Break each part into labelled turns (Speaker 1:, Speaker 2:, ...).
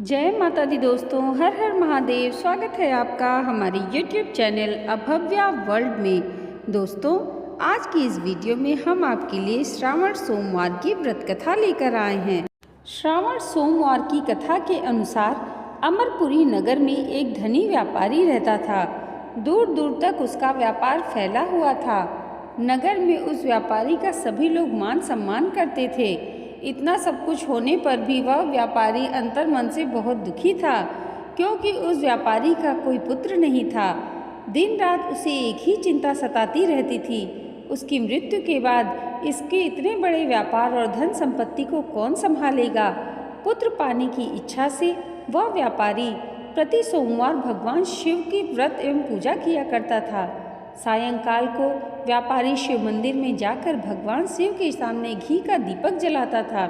Speaker 1: जय माता दी दोस्तों, हर हर महादेव। स्वागत है आपका हमारे YouTube चैनल अभव्या वर्ल्ड में। दोस्तों, आज की इस वीडियो में हम आपके लिए श्रावण सोमवार की व्रत कथा लेकर आए हैं। श्रावण सोमवार की कथा के अनुसार अमरपुरी नगर में एक धनी व्यापारी रहता था। दूर दूर तक उसका व्यापार फैला हुआ था। नगर में उस व्यापारी का सभी लोग मान सम्मान करते थे। इतना सब कुछ होने पर भी वह व्यापारी अंतर्मन से बहुत दुखी था, क्योंकि उस व्यापारी का कोई पुत्र नहीं था। दिन रात उसे एक ही चिंता सताती रहती थी, उसकी मृत्यु के बाद इसके इतने बड़े व्यापार और धन संपत्ति को कौन संभालेगा। पुत्र पाने की इच्छा से वह व्यापारी प्रति सोमवार भगवान शिव की व्रत एवं पूजा किया करता था। सायंकाल को व्यापारी शिव मंदिर में जाकर भगवान शिव के सामने घी का दीपक जलाता था।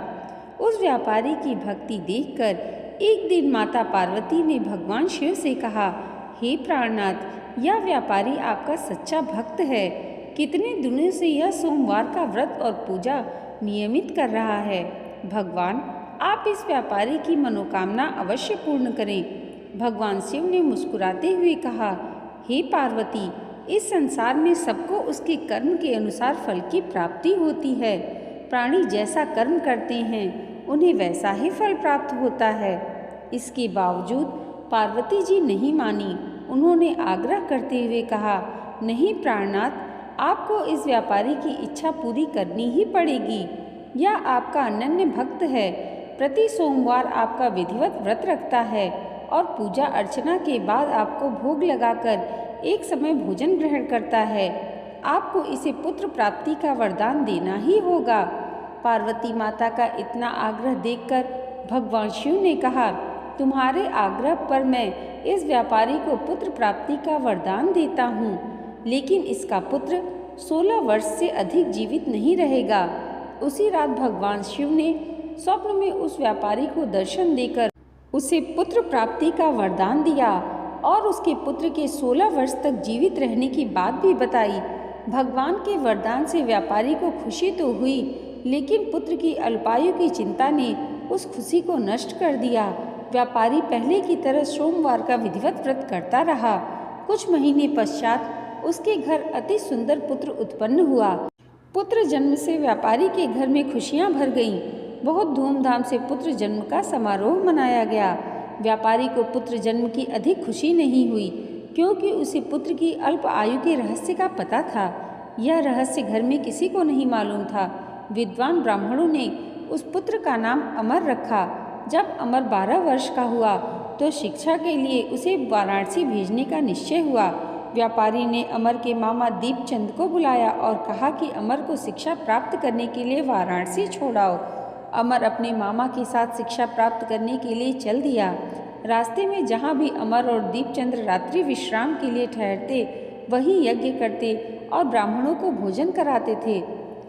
Speaker 1: उस व्यापारी की भक्ति देखकर एक दिन माता पार्वती ने भगवान शिव से कहा, हे प्राणनाथ, यह व्यापारी आपका सच्चा भक्त है। कितने दिनों से यह सोमवार का व्रत और पूजा नियमित कर रहा है। भगवान, आप इस व्यापारी की मनोकामना अवश्य पूर्ण करें। भगवान शिव ने मुस्कुराते हुए कहा, हे पार्वती, इस संसार में सबको उसके कर्म के अनुसार फल की प्राप्ति होती है। प्राणी जैसा कर्म करते हैं उन्हें वैसा ही फल प्राप्त होता है। इसके बावजूद पार्वती जी नहीं मानी। उन्होंने आग्रह करते हुए कहा, नहीं प्राणनाथ, आपको इस व्यापारी की इच्छा पूरी करनी ही पड़ेगी। यह आपका अनन्य भक्त है, प्रति सोमवार आपका विधिवत व्रत रखता है और पूजा अर्चना के बाद आपको भोग लगाकर एक समय भोजन ग्रहण करता है। आपको इसे पुत्र प्राप्ति का वरदान देना ही होगा। पार्वती माता का इतना आग्रह देखकर भगवान शिव ने कहा, तुम्हारे आग्रह पर मैं इस व्यापारी को पुत्र प्राप्ति का वरदान देता हूँ, लेकिन इसका पुत्र 16 वर्ष से अधिक जीवित नहीं रहेगा। उसी रात भगवान शिव ने स्वप्न में उस व्यापारी को दर्शन देकर उसे पुत्र प्राप्ति का वरदान दिया और उसके पुत्र के 16 वर्ष तक जीवित रहने की बात भी बताई। भगवान के वरदान से व्यापारी को खुशी तो हुई, लेकिन पुत्र की अल्पायु की चिंता ने उस खुशी को नष्ट कर दिया। व्यापारी पहले की तरह सोमवार का विधिवत व्रत करता रहा। कुछ महीने पश्चात उसके घर अति सुंदर पुत्र उत्पन्न हुआ। पुत्र जन्म से व्यापारी के घर में खुशियां भर गईं। बहुत धूमधाम से पुत्र जन्म का समारोह मनाया गया। व्यापारी को पुत्र जन्म की अधिक खुशी नहीं हुई, क्योंकि उसे पुत्र की अल्प आयु के रहस्य का पता था। यह रहस्य घर में किसी को नहीं मालूम था। विद्वान ब्राह्मणों ने उस पुत्र का नाम अमर रखा। जब अमर 12 वर्ष का हुआ तो शिक्षा के लिए उसे वाराणसी भेजने का निश्चय हुआ। व्यापारी ने अमर के मामा दीपचंद को बुलाया और कहा कि अमर को शिक्षा प्राप्त करने के लिए वाराणसी छोड़ाओ। अमर अपने मामा के साथ शिक्षा प्राप्त करने के लिए चल दिया। रास्ते में जहाँ भी अमर और दीपचंद्र रात्रि विश्राम के लिए ठहरते, वहीं यज्ञ करते और ब्राह्मणों को भोजन कराते थे।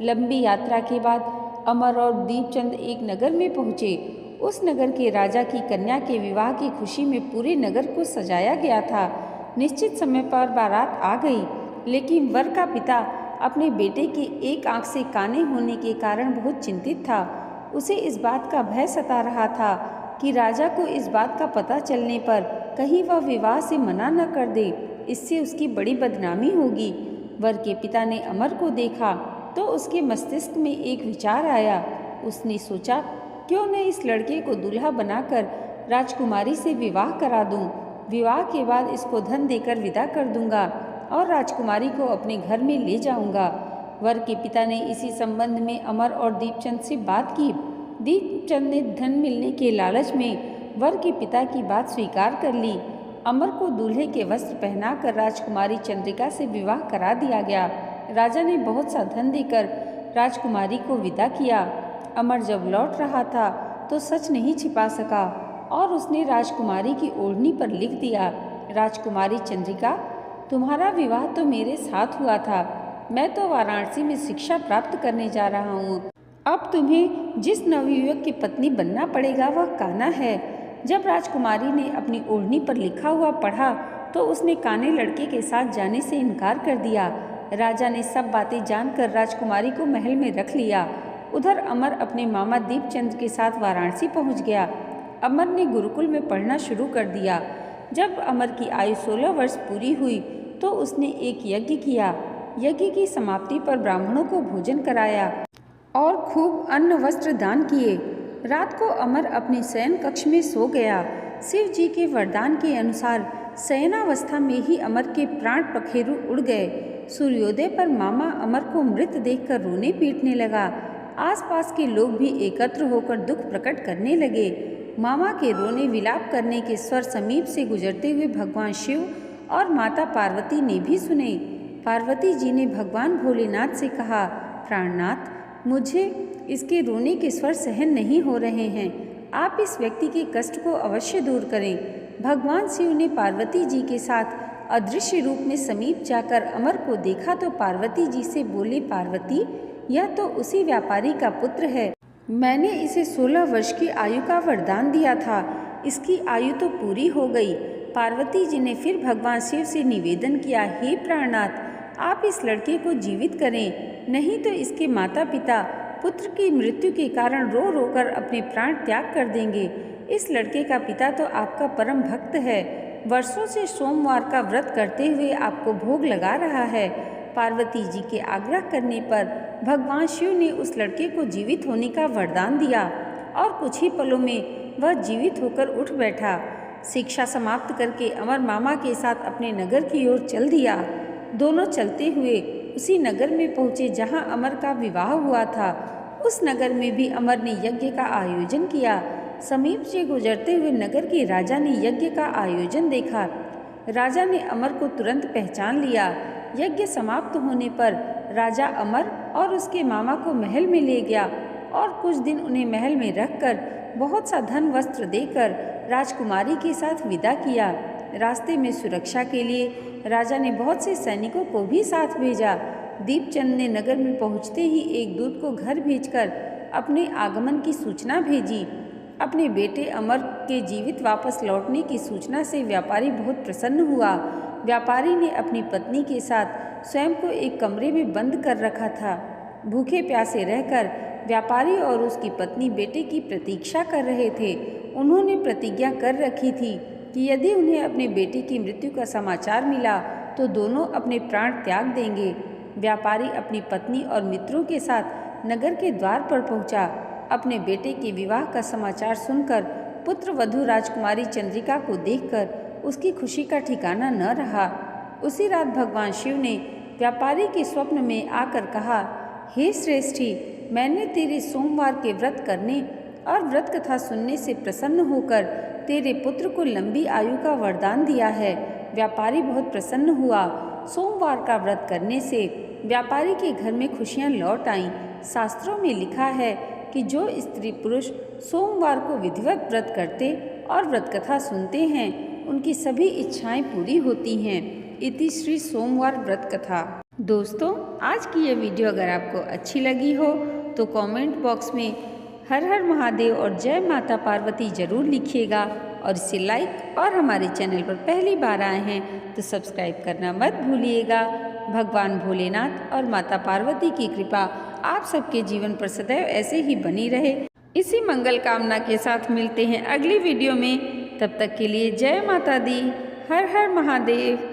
Speaker 1: लंबी यात्रा के बाद अमर और दीपचंद एक नगर में पहुँचे। उस नगर के राजा की कन्या के विवाह की खुशी में पूरे नगर को सजाया गया था। निश्चित समय पर बारात आ गई, लेकिन वर का पिता अपने बेटे की एक आँख से काने होने के कारण बहुत चिंतित था। उसे इस बात का भय सता रहा था कि राजा को इस बात का पता चलने पर कहीं वह विवाह से मना न कर दे, इससे उसकी बड़ी बदनामी होगी। वर के पिता ने अमर को देखा तो उसके मस्तिष्क में एक विचार आया। उसने सोचा, क्यों न इस लड़के को दूल्हा बनाकर राजकुमारी से विवाह करा दूं। विवाह के बाद इसको धन देकर विदा कर दूंगा और राजकुमारी को अपने घर में ले जाऊंगा। वर के पिता ने इसी संबंध में अमर और दीपचंद से बात की। दीपचंद ने धन मिलने के लालच में वर के पिता की बात स्वीकार कर ली। अमर को दूल्हे के वस्त्र पहनाकर राजकुमारी चंद्रिका से विवाह करा दिया गया। राजा ने बहुत सा धन देकर राजकुमारी को विदा किया। अमर जब लौट रहा था तो सच नहीं छिपा सका और उसने राजकुमारी की ओढ़नी पर लिख दिया, राजकुमारी चंद्रिका, तुम्हारा विवाह तो मेरे साथ हुआ था। मैं तो वाराणसी में शिक्षा प्राप्त करने जा रहा हूँ। अब तुम्हें जिस नवयुवक की पत्नी बनना पड़ेगा वह काना है। जब राजकुमारी ने अपनी ओढ़नी पर लिखा हुआ पढ़ा तो उसने काने लड़के के साथ जाने से इनकार कर दिया। राजा ने सब बातें जानकर राजकुमारी को महल में रख लिया। उधर अमर अपने मामा दीपचंद के साथ वाराणसी पहुँच गया। अमर ने गुरुकुल में पढ़ना शुरू कर दिया। जब अमर की आयु 16 वर्ष पूरी हुई तो उसने एक यज्ञ किया। यज्ञ की समाप्ति पर ब्राह्मणों को भोजन कराया और खूब अन्न वस्त्र दान किए। रात को अमर अपने शयन कक्ष में सो गया। शिव जी के वरदान के अनुसार शयनावस्था में ही अमर के प्राण पखेरु उड़ गए। सूर्योदय पर मामा अमर को मृत देखकर रोने पीटने लगा। आसपास के लोग भी एकत्र होकर दुख प्रकट करने लगे। मामा के रोने विलाप करने के स्वर समीप से गुजरते हुए भगवान शिव और माता पार्वती ने भी सुने। पार्वती जी ने भगवान भोलेनाथ से कहा, प्राणनाथ, मुझे इसके रोने के स्वर सहन नहीं हो रहे हैं। आप इस व्यक्ति के कष्ट को अवश्य दूर करें। भगवान शिव ने पार्वती जी के साथ अदृश्य रूप में समीप जाकर अमर को देखा तो पार्वती जी से बोले, पार्वती, यह तो उसी व्यापारी का पुत्र है। मैंने इसे 16 वर्ष की आयु का वरदान दिया था। इसकी आयु तो पूरी हो गई। पार्वती जी ने फिर भगवान शिव से निवेदन किया, हे प्राणनाथ, आप इस लड़के को जीवित करें, नहीं तो इसके माता पिता पुत्र की मृत्यु के कारण रो रो कर अपने प्राण त्याग कर देंगे। इस लड़के का पिता तो आपका परम भक्त है, वर्षों से सोमवार का व्रत करते हुए आपको भोग लगा रहा है। पार्वती जी के आग्रह करने पर भगवान शिव ने उस लड़के को जीवित होने का वरदान दिया और कुछ ही पलों में वह जीवित होकर उठ बैठा। शिक्षा समाप्त करके अमर मामा के साथ अपने नगर की ओर चल दिया। दोनों चलते हुए उसी नगर में पहुँचे जहाँ अमर का विवाह हुआ था। उस नगर में भी अमर ने यज्ञ का आयोजन किया। समीप से गुजरते हुए नगर के राजा ने यज्ञ का आयोजन देखा। राजा ने अमर को तुरंत पहचान लिया। यज्ञ समाप्त होने पर राजा अमर और उसके मामा को महल में ले गया और कुछ दिन उन्हें महल में रखकर बहुत सा धन वस्त्र देकर राजकुमारी के साथ विदा किया। रास्ते में सुरक्षा के लिए राजा ने बहुत से सैनिकों को भी साथ भेजा। दीपचंद ने नगर में पहुंचते ही एक दूत को घर भेजकर अपने आगमन की सूचना भेजी। अपने बेटे अमर के जीवित वापस लौटने की सूचना से व्यापारी बहुत प्रसन्न हुआ। व्यापारी ने अपनी पत्नी के साथ स्वयं को एक कमरे में बंद कर रखा था। भूखे प्यासे रहकर व्यापारी और उसकी पत्नी बेटे की प्रतीक्षा कर रहे थे। उन्होंने प्रतिज्ञा कर रखी थी कि यदि उन्हें अपने बेटे की मृत्यु का समाचार मिला तो दोनों अपने प्राण त्याग देंगे। व्यापारी अपनी पत्नी और मित्रों के साथ नगर के द्वार पर पहुंचा। अपने बेटे के विवाह का समाचार सुनकर पुत्र वधू राजकुमारी चंद्रिका को देखकर उसकी खुशी का ठिकाना न रहा। उसी रात भगवान शिव ने व्यापारी के स्वप्न में आकर कहा, हे श्रेष्ठी, मैंने तेरे सोमवार के व्रत करने और व्रत कथा सुनने से प्रसन्न होकर तेरे पुत्र को लंबी आयु का वरदान दिया है। व्यापारी बहुत प्रसन्न हुआ। सोमवार का व्रत करने से व्यापारी के घर में खुशियां लौट आईं। शास्त्रों में लिखा है कि जो स्त्री पुरुष सोमवार को विधिवत व्रत करते और व्रत कथा सुनते हैं उनकी सभी इच्छाएं पूरी होती हैं। इति श्री सोमवार व्रत कथा। दोस्तों, आज की यह वीडियो अगर आपको अच्छी लगी हो तो कमेंट बॉक्स में हर हर महादेव और जय माता पार्वती जरूर लिखिएगा और इसे लाइक और हमारे चैनल पर पहली बार आए हैं तो सब्सक्राइब करना मत भूलिएगा। भगवान भोलेनाथ और माता पार्वती की कृपा आप सबके जीवन पर सदैव ऐसे ही बनी रहे। इसी मंगल कामना के साथ मिलते हैं अगली वीडियो में। तब तक के लिए जय माता दी, हर हर महादेव।